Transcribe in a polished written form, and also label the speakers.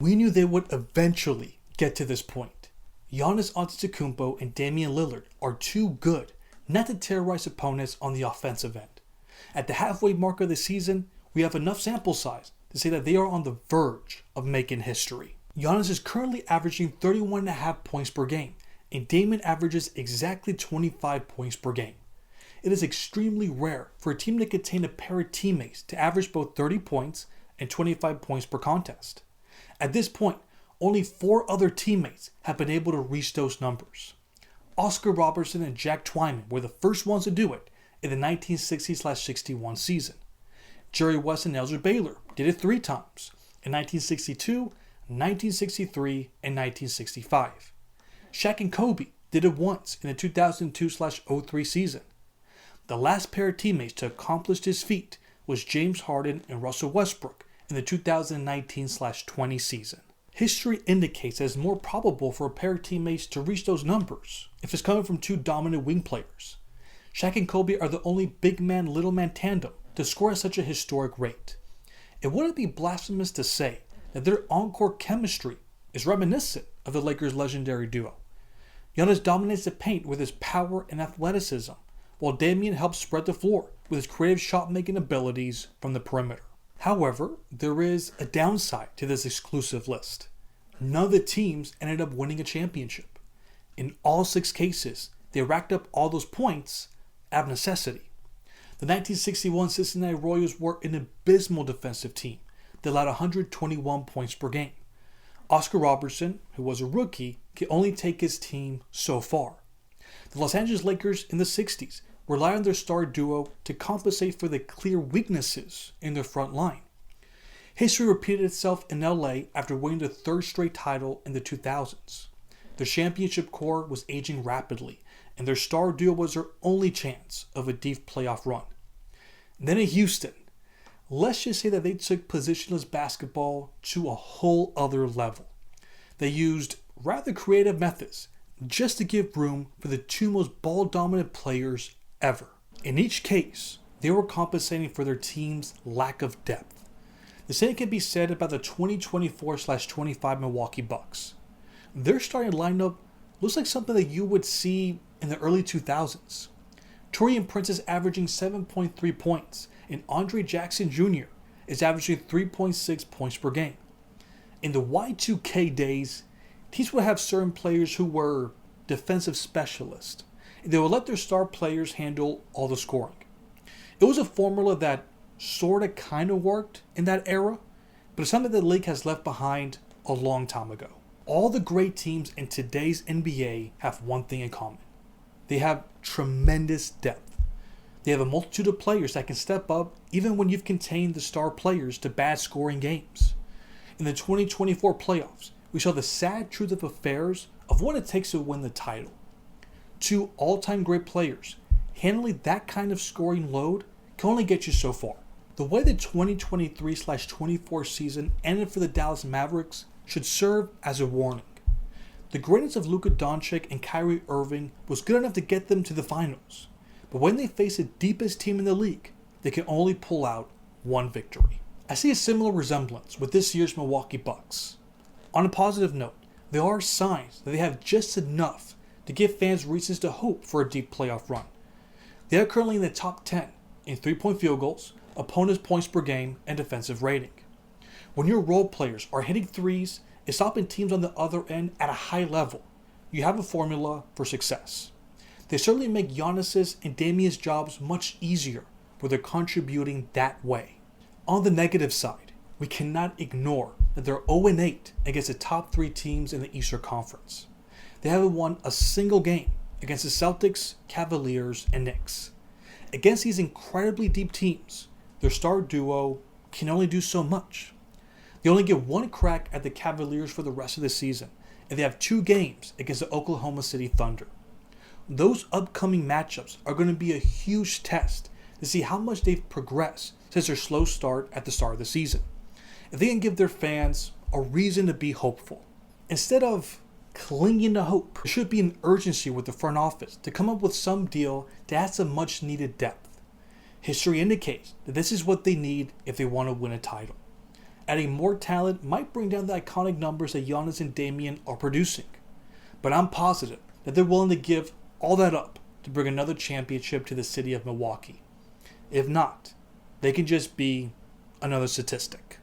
Speaker 1: We knew they would eventually get to this point. Giannis Antetokounmpo and Damian Lillard are too good not to terrorize opponents on the offensive end. At the halfway mark of the season, we have enough sample size to say that they are on the verge of making history. Giannis is currently averaging 31.5 points per game, and Damian averages exactly 25 points per game. It is extremely rare for a team to contain a pair of teammates to average both 30 points and 25 points per contest. At this point, only 4 other teammates have been able to reach those numbers. Oscar Robertson and Jack Twyman were the first ones to do it in the 1960-61 season. Jerry West and Elgin Baylor did it 3 times, in 1962, 1963, and 1965. Shaq and Kobe did it once in the 2002-03 season. The last pair of teammates to accomplish this feat was James Harden and Russell Westbrook in the 2019-20 season. History indicates that it's more probable for a pair of teammates to reach those numbers if it's coming from 2 dominant wing players. Shaq and Kobe are the only big man, little man tandem to score at such a historic rate. It wouldn't be blasphemous to say that their on-court chemistry is reminiscent of the Lakers' legendary duo. Giannis dominates the paint with his power and athleticism, while Damian helps spread the floor with his creative shot-making abilities from the perimeter. However, there is a downside to this exclusive list. None of the teams ended up winning a championship. In all 6 cases, they racked up all those points out of necessity. The 1961 Cincinnati Royals were an abysmal defensive team that allowed 121 points per game. Oscar Robertson, who was a rookie, could only take his team so far. The Los Angeles Lakers in the 60s relied on their star duo to compensate for the clear weaknesses in their front line. History repeated itself in LA after winning the 3rd straight title in the 2000s. Their championship core was aging rapidly, and their star duo was their only chance of a deep playoff run. Then in Houston, let's just say that they took positionless basketball to a whole other level. They used rather creative methods just to give room for the 2 most ball-dominant players ever. In each case, they were compensating for their team's lack of depth. The same can be said about the 2024-25 Milwaukee Bucks. Their starting lineup looks like something that you would see in the early 2000s. Taurean Prince is averaging 7.3 points, and Andre Jackson Jr. is averaging 3.6 points per game. In the Y2K days, teams would have certain players who were defensive specialists. They would let their star players handle all the scoring. It was a formula that sorta kinda worked in that era, but it's something that the league has left behind a long time ago. All the great teams in today's NBA have one thing in common. They have tremendous depth. They have a multitude of players that can step up even when you've contained the star players to bad scoring games. In the 2024 playoffs, we saw the sad truth of affairs of what it takes to win the title. 2 all-time great players handling that kind of scoring load can only get you so far. The way the 2023-24 season ended for the Dallas Mavericks should serve as a warning. The greatness of Luka Doncic and Kyrie Irving was good enough to get them to the finals, but when they face the deepest team in the league, they can only pull out one victory. I see a similar resemblance with this year's Milwaukee Bucks. On a positive note, there are signs that they have just enough to give fans reasons to hope for a deep playoff run. They are currently in the top 10 in 3-point field goals, opponents' points per game, and defensive rating. When your role players are hitting threes and stopping teams on the other end at a high level, you have a formula for success. They certainly make Giannis's and Damian's jobs much easier where they're contributing that way. On the negative side, we cannot ignore that they're 0-8 against the top 3 teams in the Eastern Conference. They haven't won a single game against the Celtics, Cavaliers, and Knicks. Against these incredibly deep teams, their star duo can only do so much. They only get 1 crack at the Cavaliers for the rest of the season, and they have 2 games against the Oklahoma City Thunder. Those upcoming matchups are going to be a huge test to see how much they've progressed since their slow start at the start of the season. If they can give their fans a reason to be hopeful, instead of clinging to hope, there should be an urgency with the front office to come up with some deal to add some much needed depth. History indicates that this is what they need if they want to win a title. Adding more talent might bring down the iconic numbers that Giannis and Damian are producing, but I'm positive that they're willing to give all that up to bring another championship to the city of Milwaukee. If not, they can just be another statistic.